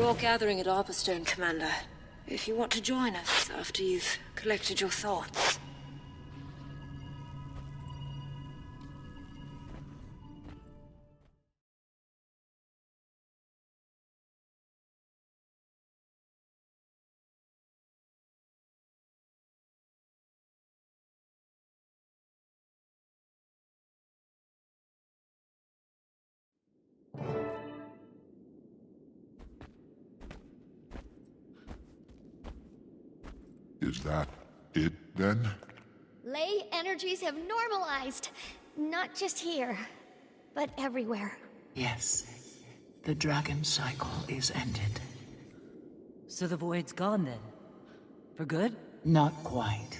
You're gathering at Arborstone, Commander. If you want to join us after you've collected your thoughts. Is that it, then? Ley energies have normalized. Not just here, but everywhere. Yes. The dragon cycle is ended. So the void's gone then? For good? Not quite.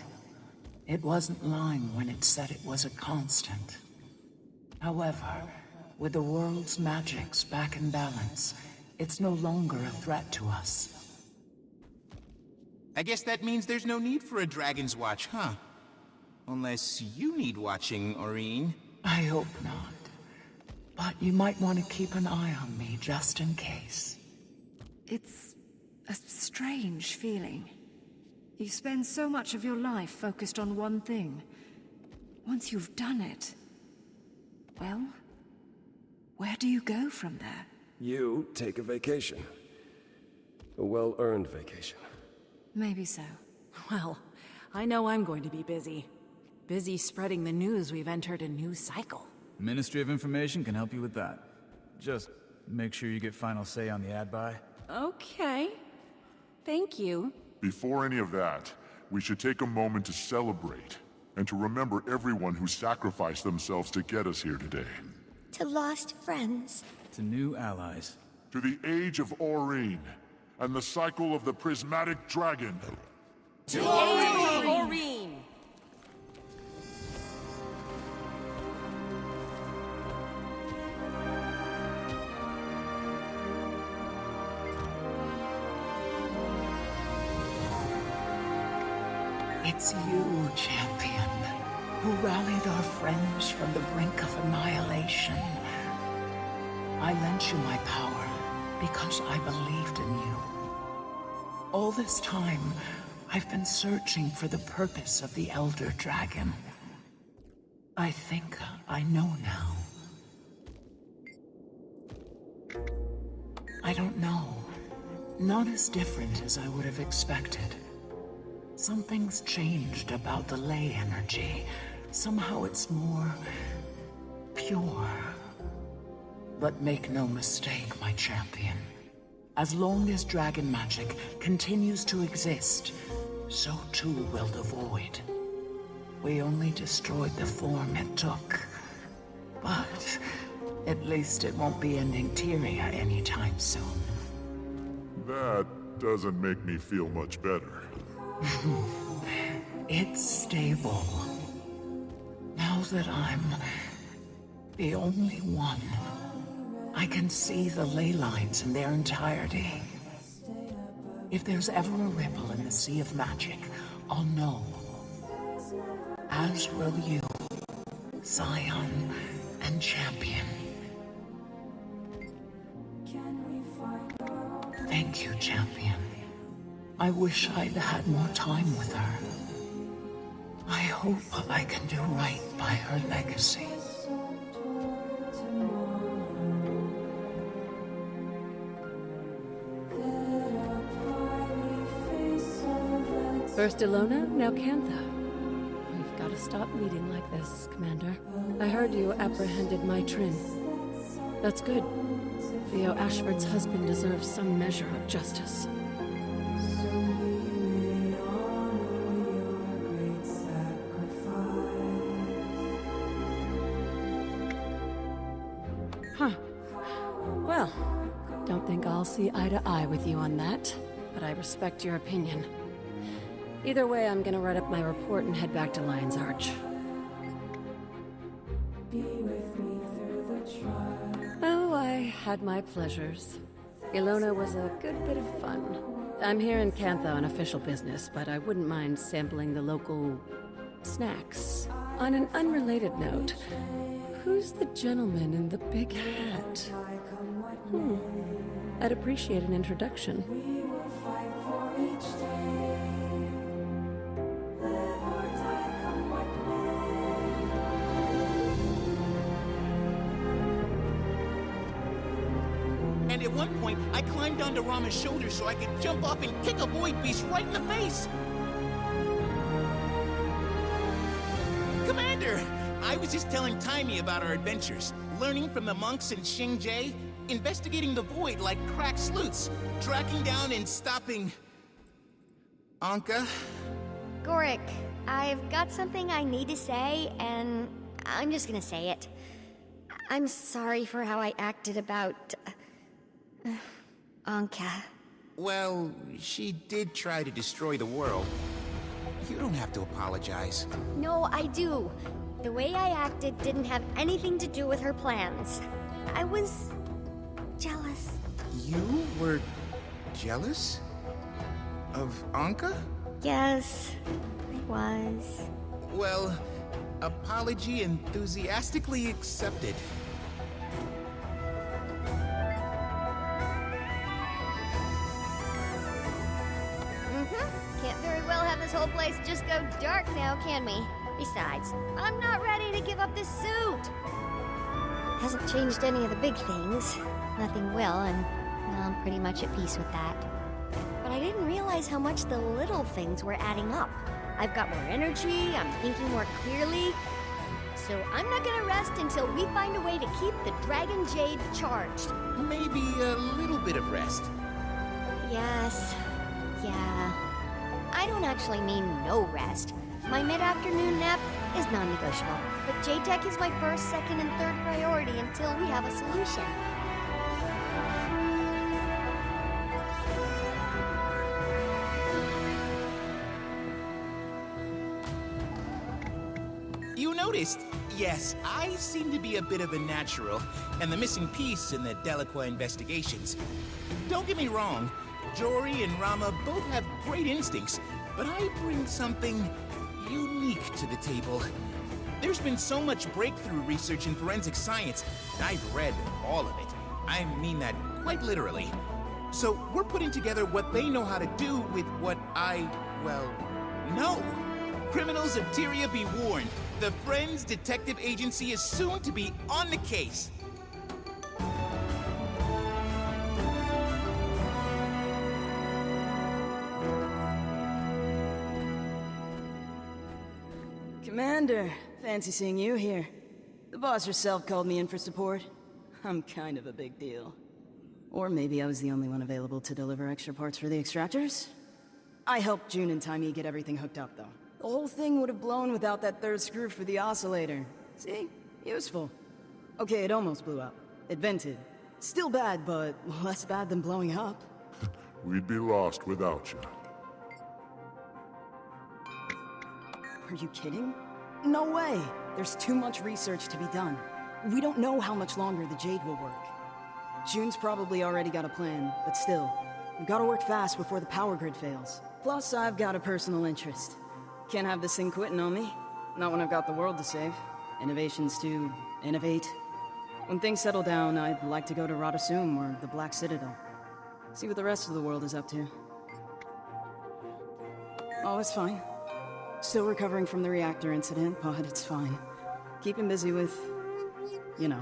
It wasn't lying when it said it was a constant. However, with the world's magics back in balance, it's no longer a threat to us. I guess that means there's no need for a Dragon's Watch, huh? Unless you need watching, Aurene. I hope not. But you might want to keep an eye on me just in case. It's a strange feeling. You spend so much of your life focused on one thing. Once you've done it, well, where do you go from there? You take a vacation. A well-earned vacation. Maybe so. Well, I know I'm going to be busy. Busy spreading the news we've entered a new cycle. Ministry of Information can help you with that. Just make sure you get final say on the ad buy. Okay. Thank you. Before any of that, we should take a moment to celebrate and to remember everyone who sacrificed themselves to get us here today. To lost friends. To new allies. To the Age of Aurene and the cycle of the Prismatic Dragon. To Aurene! It's you, champion, who rallied our friends from the brink of annihilation. I lent you my power because I believed in you. All this time, I've been searching for the purpose of the Elder Dragon. I think I know now. I don't know. Not as different as I would have expected. Something's changed about the Ley energy. Somehow it's more pure. But make no mistake, my champion. As long as dragon magic continues to exist, so too will the void. We only destroyed the form it took. But at least it won't be ending Tyria anytime soon. That doesn't make me feel much better. It's stable. Now that I'm the only one, I can see the ley lines in their entirety. If there's ever a ripple in the sea of magic, I'll know. As will you, Scion and Champion. Thank you, Champion. I wish I'd had more time with her. I hope I can do right by her legacy. First Ilona, now Cantha. We've got to stop meeting like this, Commander. I heard you apprehended my Trin. That's good. Theo Ashford's husband deserves some measure of justice. Huh. Well, don't think I'll see eye to eye with you on that, but I respect your opinion. Either way, I'm gonna write up my report and head back to Lion's Arch. Oh, I had my pleasures. Ilona was a good bit of fun. I'm here in Cantha on official business, but I wouldn't mind sampling the local snacks. On an unrelated note, Who's the gentleman in the big hat? I'd appreciate an introduction. And at one point, I climbed onto Rama's shoulder so I could jump up and kick a void beast right in the face! Commander! I was just telling Timey about our adventures, learning from the monks in Xingjie, investigating the void like crack sleuths, tracking down and stopping... Anka? Gorik, I've got something I need to say, and I'm just gonna say it. I'm sorry for how I acted about... Anka. Well, she did try to destroy the world. You don't have to apologize. No, I do. The way I acted didn't have anything to do with her plans. I was... jealous. You were... jealous? Of Anka? Yes, I was. Well, apology enthusiastically accepted. Can't very well have this whole place just go dark now, can we? Besides, I'm not ready to give up this suit. Hasn't changed any of the big things. Nothing will, and well, I'm pretty much at peace with that. But I didn't realize how much the little things were adding up. I've got more energy, I'm thinking more clearly. So I'm not gonna rest until we find a way to keep the Dragon Jade charged. Maybe a little bit of rest. Yes. Yeah. I don't actually mean no rest. My mid-afternoon nap is non-negotiable, but J-Tech is my first, second, and third priority until we have a solution. You noticed? Yes, I seem to be a bit of a natural, and the missing piece in the Delacroix investigations. Don't get me wrong, Jory and Rama both have great instincts, but I bring something unique to the table. There's been so much breakthrough research in forensic science, and I've read all of it. I mean that quite literally. So we're putting together what they know how to do with what I, well, know. Criminals of Tyria be warned. The Friends Detective Agency is soon to be on the case. Commander, fancy seeing you here. The boss herself called me in for support. I'm kind of a big deal. Or maybe I was the only one available to deliver extra parts for the extractors? I helped June and Timey get everything hooked up, though. The whole thing would have blown without that third screw for the oscillator. See? Useful. Okay, it almost blew up. It vented. Still bad, but less bad than blowing up. We'd be lost without you. Are you kidding? No way! There's too much research to be done. We don't know how much longer the Jade will work. June's probably already got a plan, but still, we've got to work fast before the power grid fails. Plus, I've got a personal interest. Can't have this thing quitting on me. Not when I've got the world to save. Innovations to innovate. When things settle down, I'd like to go to Radasum or the Black Citadel. See what the rest of the world is up to. Oh, it's fine. Still recovering from the reactor incident, but it's fine. Keeping busy with... you know.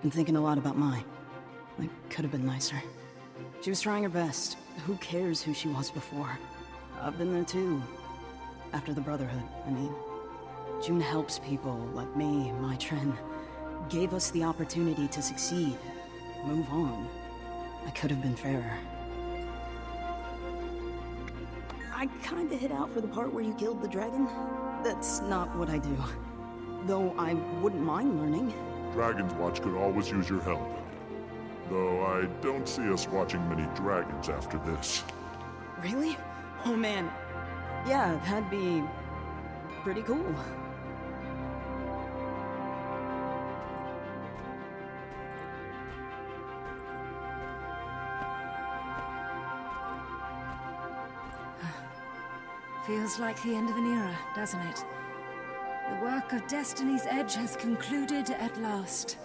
Been thinking a lot about Mai. It could have been nicer. She was trying her best. Who cares who she was before? I've been there too. After the Brotherhood, I mean. June helps people like me, my Tren. Gave us the opportunity to succeed. Move on. I could have been fairer. I kinda hit out for the part where you killed the dragon. That's not what I do. Though I wouldn't mind learning. Dragon's Watch could always use your help. Though I don't see us watching many dragons after this. Really? Oh man. Yeah, that'd be... pretty cool. Feels like the end of an era, doesn't it? The work of Destiny's Edge has concluded at last.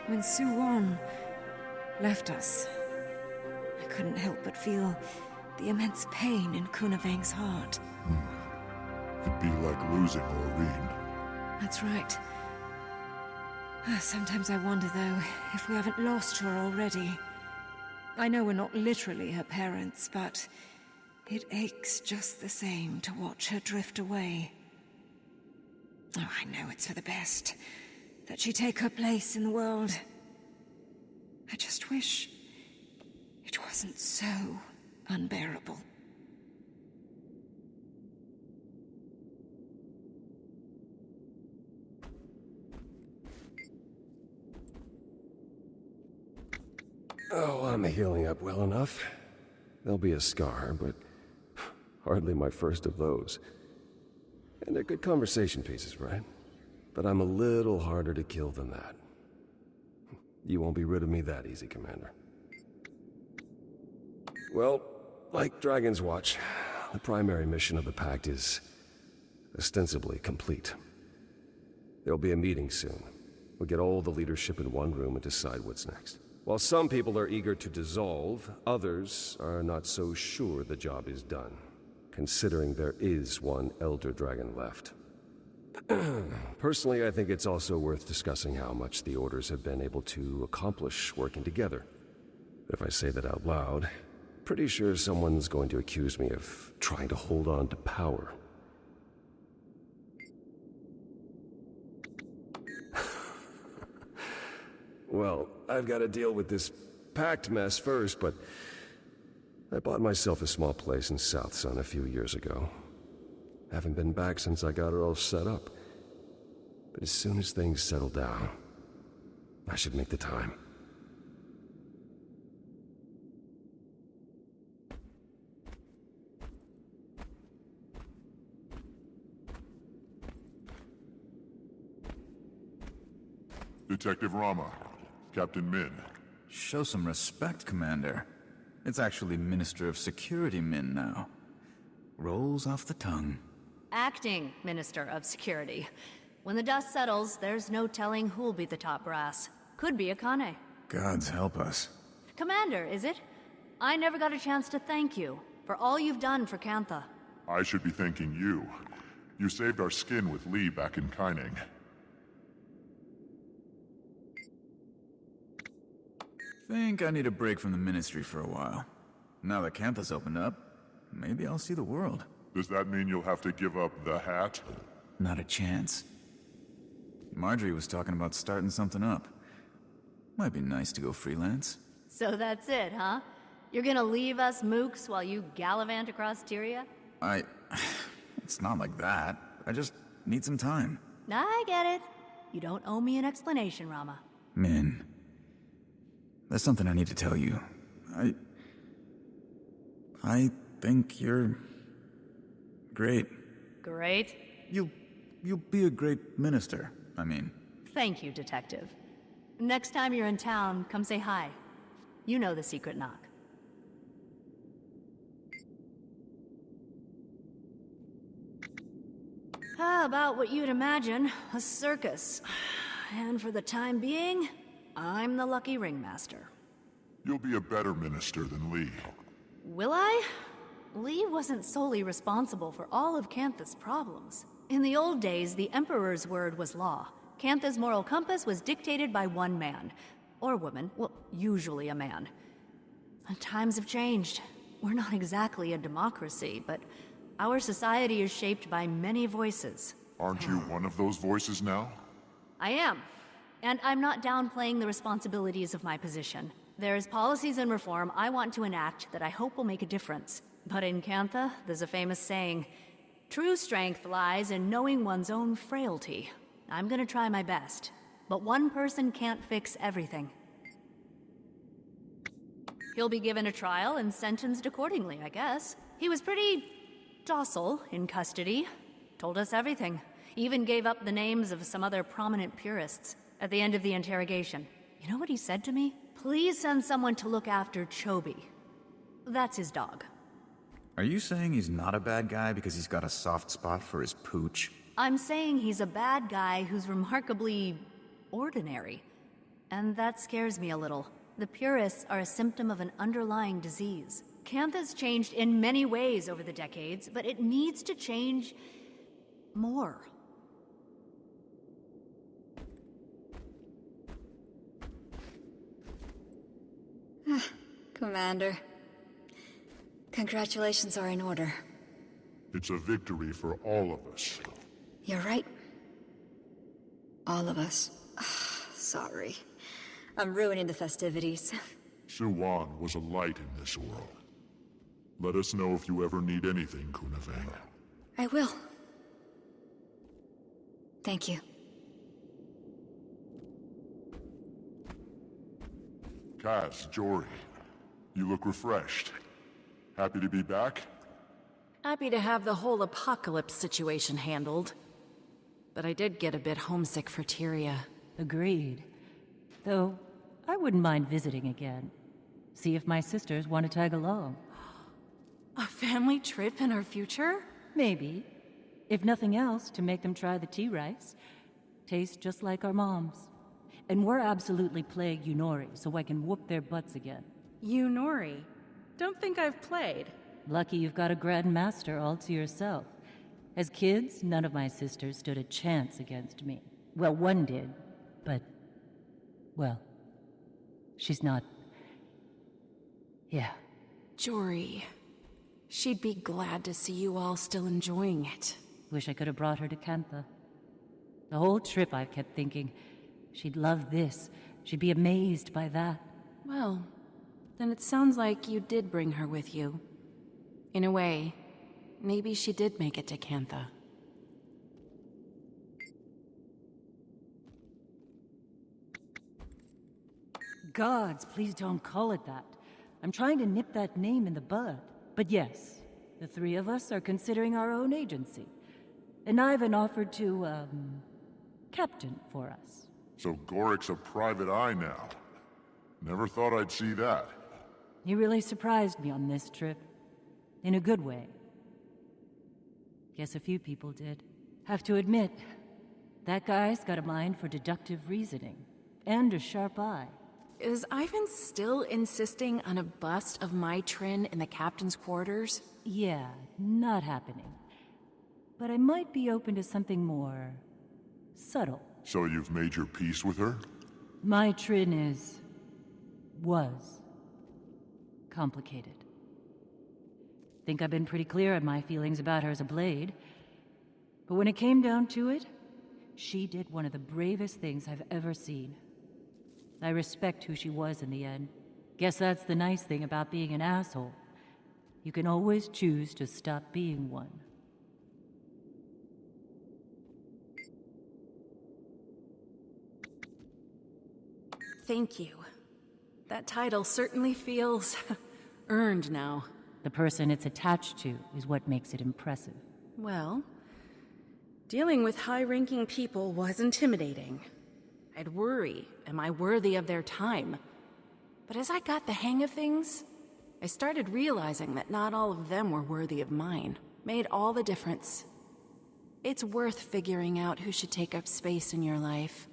When Soo-Wan left us, I couldn't help but feel the immense pain in Kunavang's heart. It'd be like losing Aurene. That's right. Sometimes I wonder, though, if we haven't lost her already. I know we're not literally her parents, but it aches just the same to watch her drift away. Oh, I know it's for the best that she take her place in the world. I just wish it wasn't so unbearable. Oh, I'm healing up well enough. There'll be a scar, but hardly my first of those. And they're good conversation pieces, right? But I'm a little harder to kill than that. You won't be rid of me that easy, Commander. Well, like Dragon's Watch, the primary mission of the Pact is ostensibly complete. There'll be a meeting soon. We'll get all the leadership in one room and decide what's next. While some people are eager to dissolve, others are not so sure the job is done, considering there is one Elder Dragon left. Personally, I think it's also worth discussing how much the Orders have been able to accomplish working together. But if I say that out loud, pretty sure someone's going to accuse me of trying to hold on to power. Well, I've got to deal with this Pact mess first, but I bought myself a small place in South Sun a few years ago. Haven't been back since I got it all set up. But as soon as things settle down, I should make the time. Detective Rama, Captain Min. Show some respect, Commander. It's actually Minister of Security Min now. Rolls off the tongue. Acting Minister of Security. When the dust settles, there's no telling who'll be the top brass. Could be Akane. Gods help us. Commander, is it? I never got a chance to thank you for all you've done for Kantha. I should be thanking you. You saved our skin with Lee back in Kaining. Think I need a break from the Ministry for a while. Now that Kantha's opened up, maybe I'll see the world. Does that mean you'll have to give up the hat? Not a chance. Marjorie was talking about starting something up. Might be nice to go freelance. So that's it, huh? You're gonna leave us mooks while you gallivant across Tyria? It's not like that. I just need some time. I get it. You don't owe me an explanation, Rama. Min. There's something I need to tell you. I think you're great. Great? You'll be a great minister, I mean. Thank you, Detective. Next time you're in town, come say hi. You know the secret knock. How about what you'd imagine, a circus. And for the time being, I'm the lucky ringmaster. You'll be a better minister than Lee. Will I? Lee wasn't solely responsible for all of Kantha's problems. In the old days, the Emperor's word was law. Kantha's moral compass was dictated by one man. Or woman. Well, usually a man. And times have changed. We're not exactly a democracy, but our society is shaped by many voices. Aren't you one of those voices now? I am. And I'm not downplaying the responsibilities of my position. There's policies and reform I want to enact that I hope will make a difference. But in Kantha, there's a famous saying, true strength lies in knowing one's own frailty. I'm gonna try my best, but one person can't fix everything. He'll be given a trial and sentenced accordingly, I guess. He was pretty docile in custody. Told us everything. Even gave up the names of some other prominent purists at the end of the interrogation. You know what he said to me? Please send someone to look after Chobi. That's his dog. Are you saying he's not a bad guy because he's got a soft spot for his pooch? I'm saying he's a bad guy who's remarkably ordinary. And that scares me a little. The purists are a symptom of an underlying disease. Cantha's changed in many ways over the decades, but it needs to change more. Commander, congratulations are in order. It's a victory for all of us. You're right. All of us. Sorry. I'm ruining the festivities. Soo-Wan was a light in this world. Let us know if you ever need anything, Kunavang. I will. Thank you. Kaz, Jory, you look refreshed. Happy to be back? Happy to have the whole apocalypse situation handled. But I did get a bit homesick for Tyria. Agreed. Though, I wouldn't mind visiting again. See if my sisters want to tag along. A family trip in our future? Maybe. If nothing else, to make them try the tea rice. Tastes just like our moms. And we're absolutely playing Yunori, so I can whoop their butts again. Yunori? Don't think I've played. Lucky you've got a Grand Master all to yourself. As kids, none of my sisters stood a chance against me. Well, one did, but... well, she's not... yeah. Jory, she'd be glad to see you all still enjoying it. Wish I could have brought her to Cantha. The whole trip I've kept thinking, she'd love this, she'd be amazed by that. Well, then it sounds like you did bring her with you. In a way, maybe she did make it to Cantha. Gods, please don't call it that. I'm trying to nip that name in the bud. But yes, the three of us are considering our own agency. And Ivan offered to, captain for us. So Gorik's a private eye now. Never thought I'd see that. He really surprised me on this trip. In a good way. Guess a few people did. Have to admit, that guy's got a mind for deductive reasoning. And a sharp eye. Is Ivan still insisting on a bust of my Trin in the captain's quarters? Yeah, not happening. But I might be open to something more... subtle. So you've made your peace with her? My Trin was... complicated. Think I've been pretty clear on my feelings about her as a blade. But when it came down to it, she did one of the bravest things I've ever seen. I respect who she was in the end. Guess that's the nice thing about being an asshole. You can always choose to stop being one. Thank you. That title certainly feels earned now. The person it's attached to is what makes it impressive. Well, dealing with high-ranking people was intimidating. I'd worry, am I worthy of their time? But as I got the hang of things, I started realizing that not all of them were worthy of mine. Made all the difference. It's worth figuring out who should take up space in your life.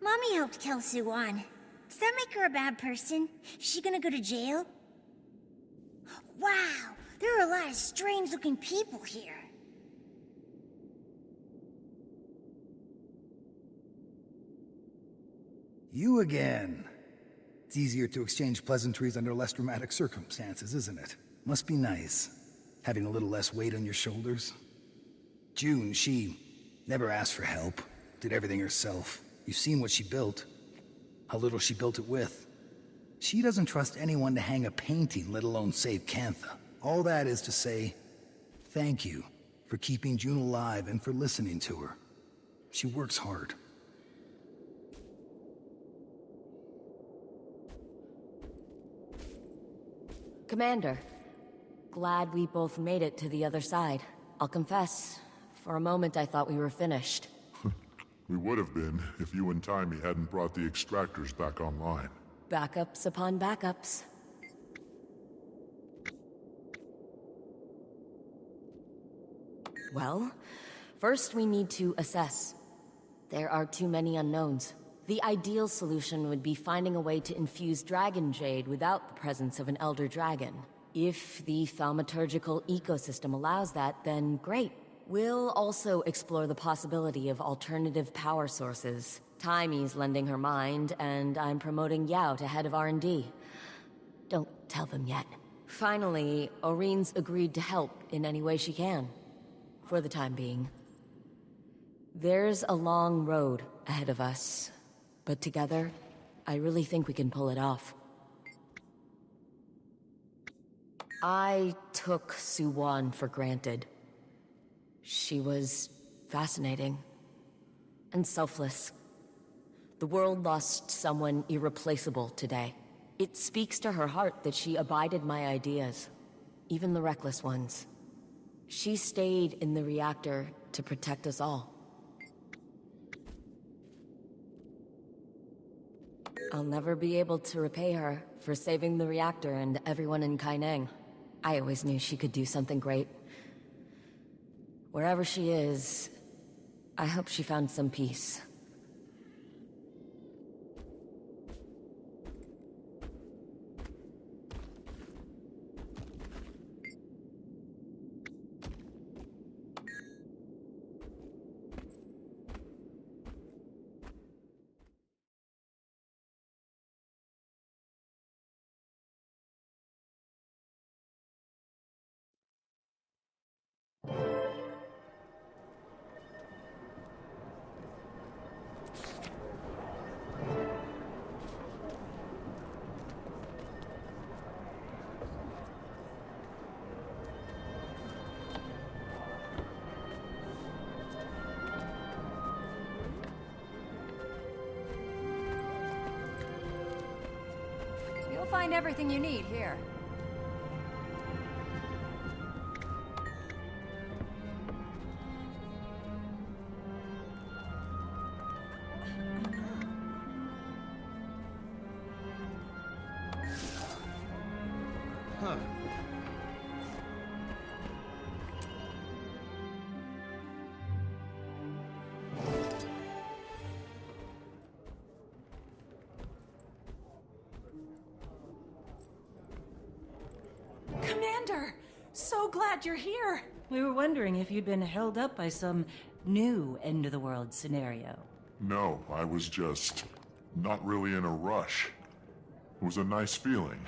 Mommy helped kill Soo-Wan. Does that make her a bad person? Is she gonna go to jail? Wow, there are a lot of strange-looking people here. You again. It's easier to exchange pleasantries under less dramatic circumstances, isn't it? Must be nice, having a little less weight on your shoulders. June, she never asked for help, did everything herself. You've seen what she built, how little she built it with. She doesn't trust anyone to hang a painting, let alone save Cantha. All that is to say, thank you for keeping June alive and for listening to her. She works hard. Commander, glad we both made it to the other side. I'll confess, for a moment I thought we were finished. We would have been if you and Timey hadn't brought the extractors back online. Backups upon backups. Well, first we need to assess. There are too many unknowns. The ideal solution would be finding a way to infuse Dragon Jade without the presence of an Elder Dragon. If the thaumaturgical ecosystem allows that, then great. We'll also explore the possibility of alternative power sources. Timey's lending her mind, and I'm promoting Yao to head of R&D. Don't tell them yet. Finally, Aurene's agreed to help in any way she can. For the time being. There's a long road ahead of us. But together, I really think we can pull it off. I took Soo-Wan for granted. She was fascinating and selfless. The world lost someone irreplaceable today. It speaks to her heart that she abided my ideas, even the reckless ones. She stayed in the reactor to protect us all. I'll never be able to repay her for saving the reactor and everyone in Kaineng. I always knew she could do something great. Wherever she is, I hope she found some peace. You'll find everything you need here. Huh. Commander! So glad you're here! We were wondering if you'd been held up by some new end-of-the-world scenario. No, I was just not really in a rush. It was a nice feeling.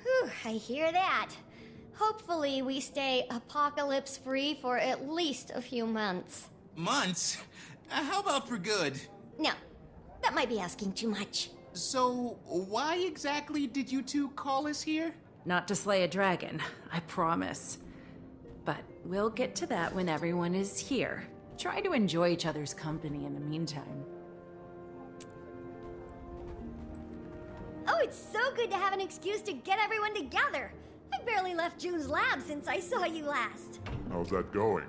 Whew, I hear that. Hopefully we stay apocalypse-free for at least a few months. Months? How about for good? No, that might be asking too much. So, why exactly did you two call us here? Not to slay a dragon, I promise. But we'll get to that when everyone is here. Try to enjoy each other's company in the meantime. Oh, it's so good to have an excuse to get everyone together. I barely left June's lab since I saw you last. How's that going?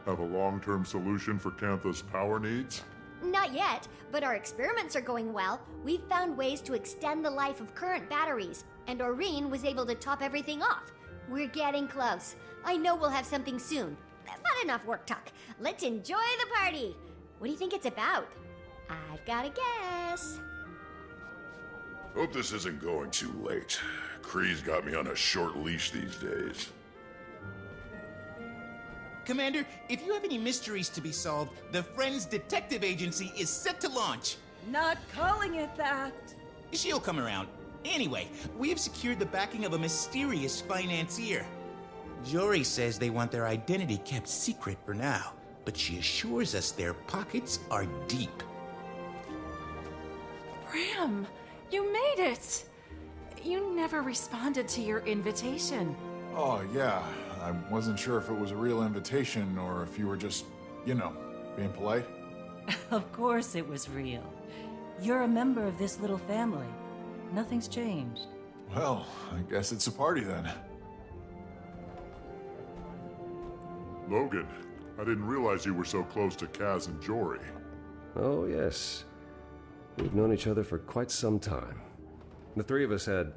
Have a long-term solution for Cantha's power needs? Not yet, but our experiments are going well. We've found ways to extend the life of current batteries, and Aurene was able to top everything off. We're getting close. I know we'll have something soon. But enough work talk. Let's enjoy the party. What do you think it's about? I've got a guess. Hope this isn't going too late. Kree's got me on a short leash these days. Commander, if you have any mysteries to be solved, the Friends Detective Agency is set to launch. Not calling it that. She'll come around. Anyway, we have secured the backing of a mysterious financier. Jory says they want their identity kept secret for now, but she assures us their pockets are deep. Bram, you made it! You never responded to your invitation. Oh, yeah. I wasn't sure if it was a real invitation or if you were just, you know, being polite. Of course it was real. You're a member of this little family. Nothing's changed. Well, I guess it's a party then. Logan, I didn't realize you were so close to Kaz and Jory. Oh, yes. We've known each other for quite some time. The three of us had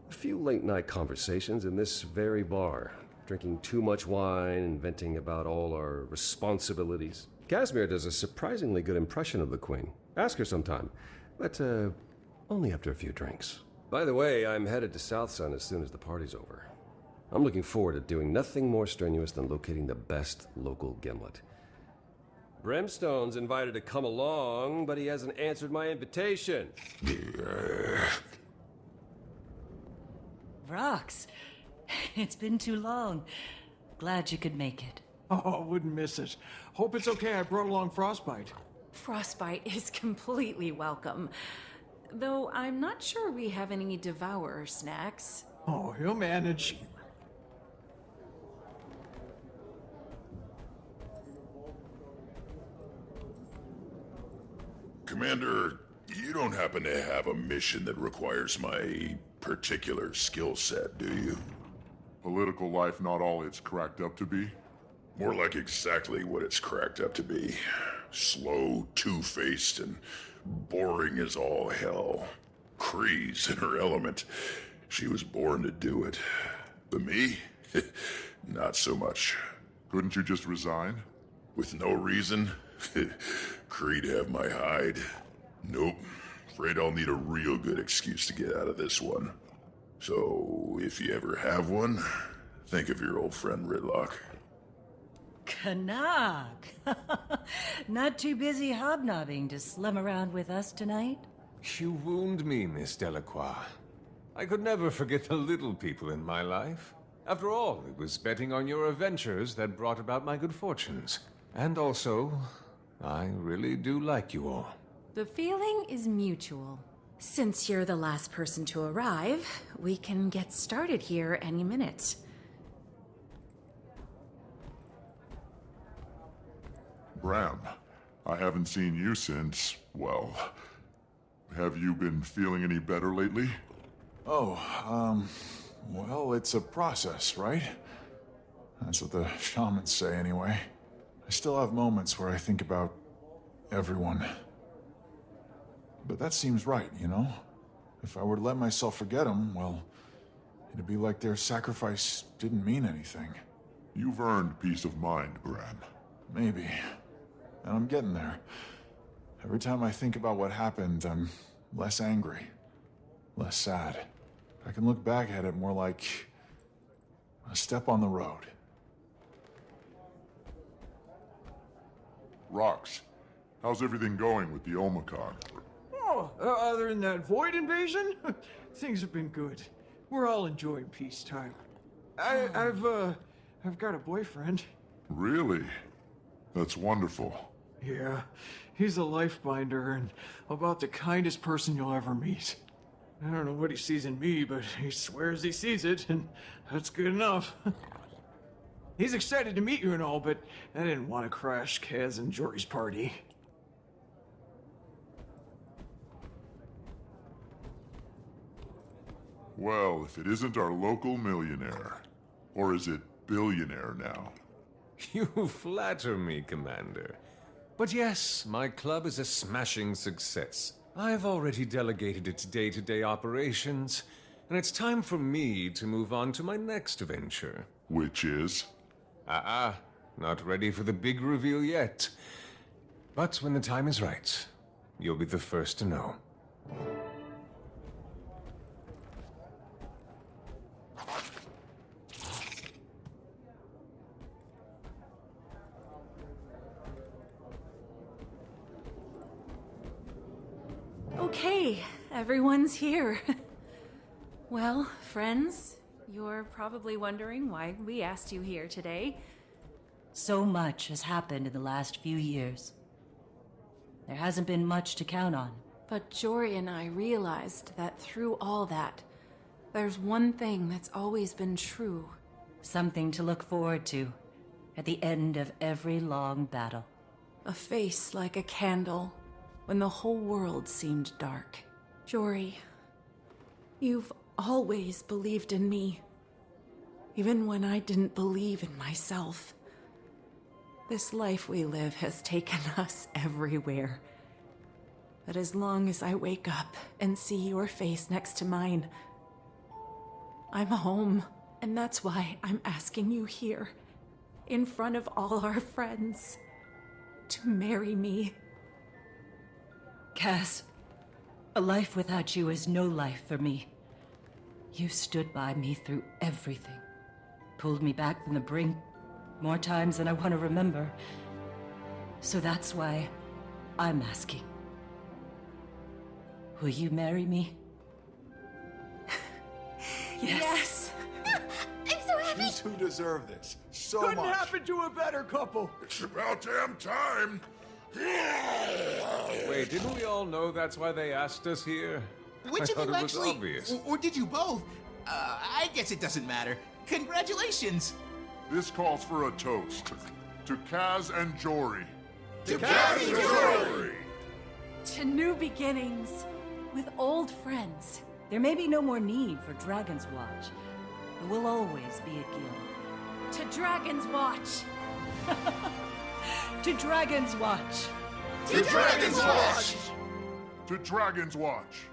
a few late-night conversations in this very bar, drinking too much wine and venting about all our responsibilities. Casimir does a surprisingly good impression of the Queen. Ask her sometime, but only after a few drinks. By the way, I'm headed to South Sun as soon as the party's over. I'm looking forward to doing nothing more strenuous than locating the best local gimlet. Brimstone's invited to come along, but he hasn't answered my invitation. Rox, it's been too long. Glad you could make it. Oh, wouldn't miss it. Hope it's okay I brought along Frostbite. Frostbite is completely welcome. Though I'm not sure we have any Devourer snacks. Oh, he'll manage. Commander, you don't happen to have a mission that requires my particular skill set, do you? Political life not all it's cracked up to be? More like exactly what it's cracked up to be. Slow, two-faced, and boring as all hell. Kree's in her element. She was born to do it. But me? Not so much. Couldn't you just resign? With no reason? Kree'd have my hide. Nope. Afraid I'll need a real good excuse to get out of this one. So, if you ever have one, think of your old friend Ridlock. Canuck! Not too busy hobnobbing to slum around with us tonight? You wound me, Miss Delacroix. I could never forget the little people in my life. After all, it was betting on your adventures that brought about my good fortunes. And also, I really do like you all. The feeling is mutual. Since you're the last person to arrive, we can get started here any minute. Bram, I haven't seen you since, well, have you been feeling any better lately? Oh, well, it's a process, right? That's what the shamans say anyway. I still have moments where I think about everyone. But that seems right, you know? If I were to let myself forget them, well, it'd be like their sacrifice didn't mean anything. You've earned peace of mind, Bram. Maybe. And I'm getting there. Every time I think about what happened, I'm less angry, less sad. I can look back at it more like a step on the road. Rox, how's everything going with the Omicron? Oh, other than that void invasion, things have been good. We're all enjoying peacetime. I've got a boyfriend. Really? That's wonderful. Yeah, he's a lifebinder and about the kindest person you'll ever meet. I don't know what he sees in me, but he swears he sees it, and that's good enough. He's excited to meet you and all, but I didn't want to crash Kaz and Jory's party. Well, if it isn't our local millionaire, or is it billionaire now? You flatter me, Commander. But yes, my club is a smashing success. I've already delegated its day-to-day operations, and it's time for me to move on to my next venture. Which is? Not ready for the big reveal yet. But when the time is right, you'll be the first to know. Okay, everyone's here. Well, friends, you're probably wondering why we asked you here today. So much has happened in the last few years. There hasn't been much to count on. But Jory and I realized that through all that, there's one thing that's always been true. Something to look forward to at the end of every long battle. A face like a candle when the whole world seemed dark. Jory, you've always believed in me, even when I didn't believe in myself. This life we live has taken us everywhere. But as long as I wake up and see your face next to mine, I'm home. And that's why I'm asking you here, in front of all our friends, to marry me. Cass, a life without you is no life for me. You stood by me through everything. Pulled me back from the brink more times than I want to remember. So that's why I'm asking. Will you marry me? Yes! I'm so happy! You two deserve this so Couldn't much. happen to a better couple. It's about damn time. Wait, didn't we all know that's why they asked us here? Which I of thought you it was actually... obvious. Or did you both? I guess it doesn't matter. Congratulations! This calls for a toast. To Kaz and Jory. To Kaz and Jory! To new beginnings with old friends. There may be no more need for Dragon's Watch, but we'll always be a guild. To Dragon's Watch! To Dragon's Watch! To Dragon's Watch! To Dragon's Watch!